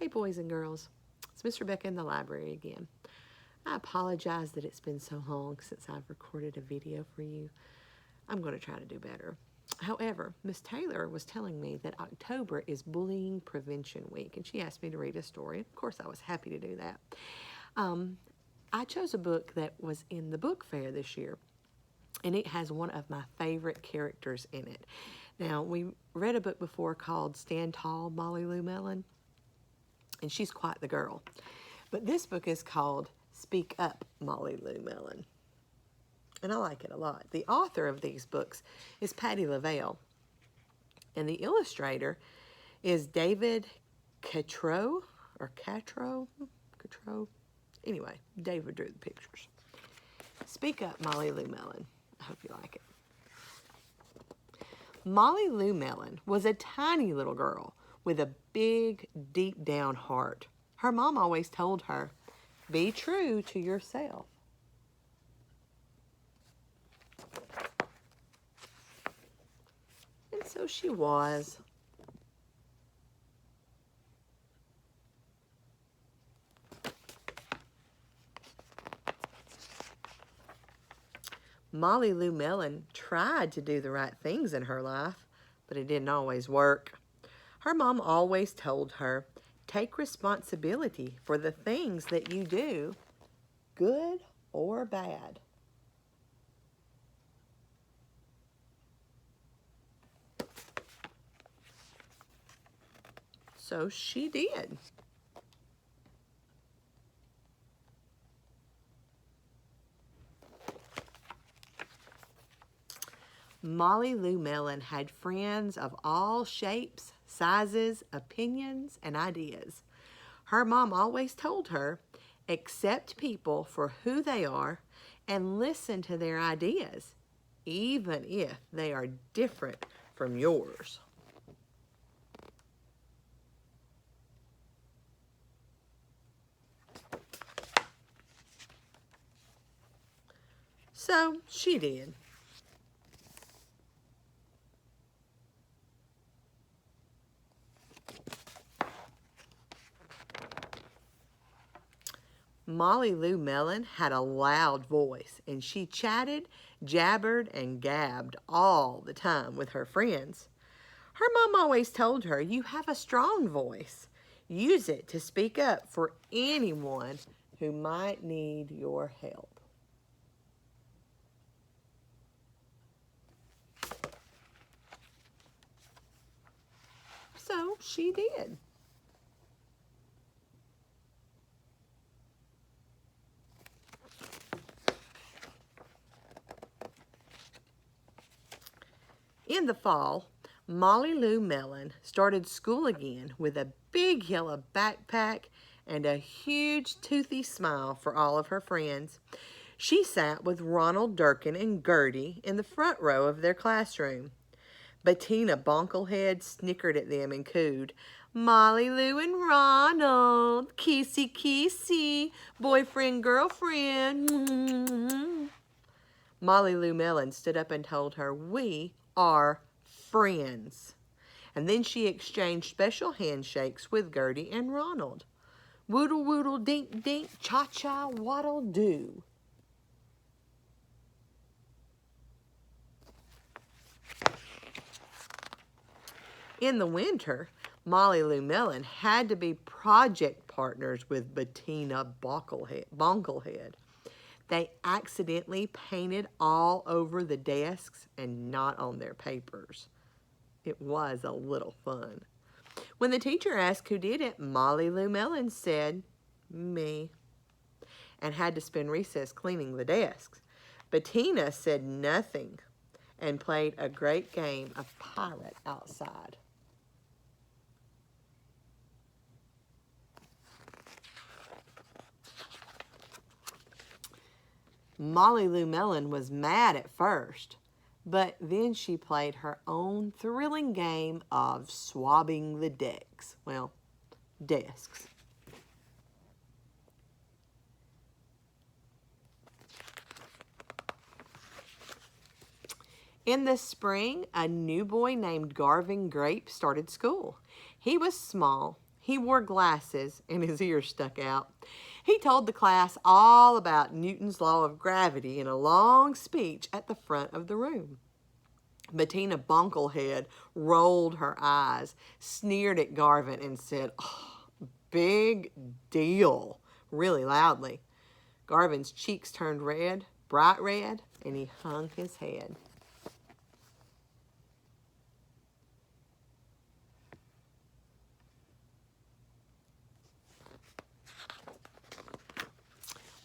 Hey boys and girls, it's Miss Rebecca in the library again. I apologize that it's been so long since I've recorded a video for you. I'm going to try to do better. However, Miss Taylor was telling me that October is Bullying Prevention Week, and she asked me to read a story. Of course, I was happy to do that. I chose a book that was in the book fair this year, and it has one of my favorite characters in it. Now, we read a book before called Stand Tall, Molly Lou Melon, and she's quite the girl. But this book is called Speak Up, Molly Lou Melon, and I like it a lot. The author of these books is Patty LaValle, and the illustrator is David Catro, or Catro. Anyway, David drew the pictures. Speak Up, Molly Lou Melon. I hope you like it. Molly Lou Melon was a tiny little girl with a big, deep down heart. Her mom always told her, be true to yourself. And so she was. Molly Lou Melon tried to do the right things in her life, but it didn't always work. Her mom always told her, take responsibility for the things that you do, good or bad. So she did. Molly Lou Melon had friends of all shapes, sizes, opinions, and ideas. Her mom always told her, accept people for who they are and listen to their ideas, even if they are different from yours. So she did. Molly Lou Melon had a loud voice, and she chatted, jabbered, and gabbed all the time with her friends. Her mom always told her, you have a strong voice. Use it to speak up for anyone who might need your help. So she did. In the fall, Molly Lou Melon started school again with a big yellow backpack and a huge toothy smile for all of her friends. She sat with Ronald Durkin and Gertie in the front row of their classroom. Bettina Bonklehead snickered at them and cooed, Molly Lou and Ronald, kissy kissy, boyfriend, girlfriend. Molly Lou Melon stood up and told her, we are friends. And then she exchanged special handshakes with Gertie and Ronald. Woodle woodle dink dink, cha-cha waddle doo. In the winter, Molly Lou Melon had to be project partners with Bettina Bonklehead. They accidentally painted all over the desks and not on their papers. It was a little fun. When the teacher asked who did it, Molly Lou Melon said, me, and had to spend recess cleaning the desks. Bettina said nothing and played a great game of pirate outside. Molly Lou Melon was mad at first, but then she played her own thrilling game of swabbing the desks. Well, desks. In the spring, a new boy named Garvin Grape started school. He was small, He wore glasses and his ears stuck out. He told the class all about Newton's law of gravity in a long speech at the front of the room. Bettina Bonklehead rolled her eyes, sneered at Garvin, and said, "Oh, big deal," really loudly. Garvin's cheeks turned red, bright red, and he hung his head.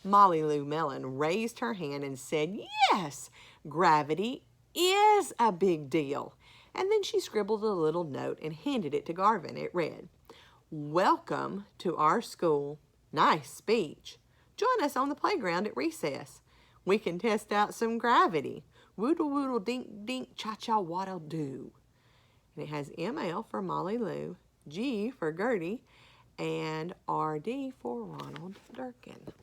Molly Lou Melon raised her hand and said, "Yes, gravity is a big deal." And then she scribbled a little note and handed it to Garvin. It read, "Welcome to our school. Nice speech. Join us on the playground at recess. We can test out some gravity. Woodle woodle dink dink cha-cha waddle do." And it has ML for Molly Lou, G for Gertie, and RD for Ronald Durkin.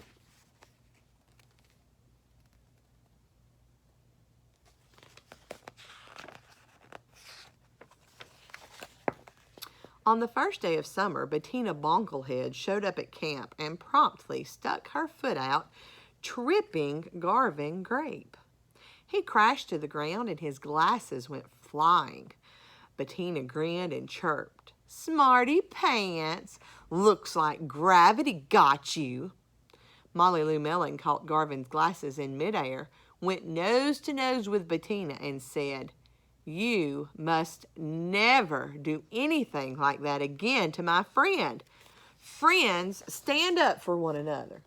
On the first day of summer, Bettina Bonklehead showed up at camp and promptly stuck her foot out, tripping Garvin Grape. He crashed to the ground and his glasses went flying. Bettina grinned and chirped, "Smarty pants, looks like gravity got you." Molly Lou Melon caught Garvin's glasses in midair, went nose to nose with Bettina, and said, "You must never do anything like that again to my friend. Friends stand up for one another."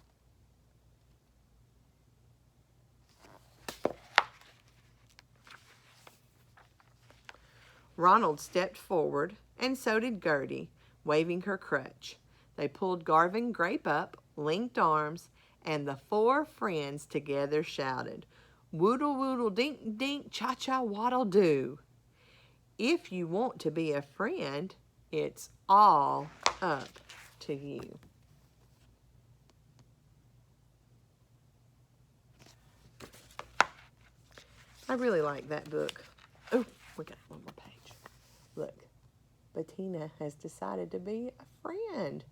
Ronald stepped forward, and so did Gertie, waving her crutch. They pulled Garvin Grape up, linked arms, and the four friends together shouted, "Woodle woodle dink dink cha-cha waddle do." If you want to be a friend, it's all up to you. I really like that book. Oh, we got one more page. Look, Bettina has decided to be a friend.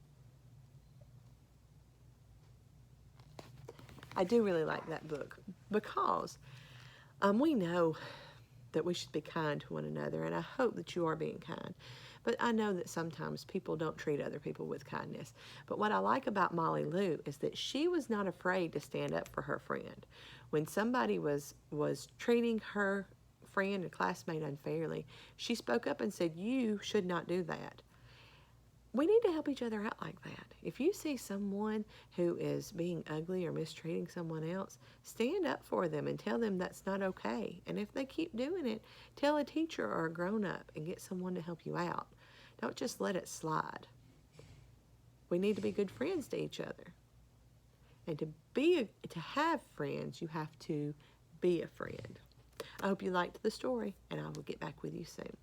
I do really like that book because we know that we should be kind to one another, and I hope that you are being kind. But I know that sometimes people don't treat other people with kindness. But what I like about Molly Lou is that she was not afraid to stand up for her friend. When somebody was treating her friend and classmate unfairly, she spoke up and said, "You should not do that." We need to help each other out like that. If you see someone who is being ugly or mistreating someone else, stand up for them and tell them that's not okay. And if they keep doing it, tell a teacher or a grown-up and get someone to help you out. Don't just let it slide. We need to be good friends to each other. And to have friends, you have to be a friend. I hope you liked the story, and I will get back with you soon.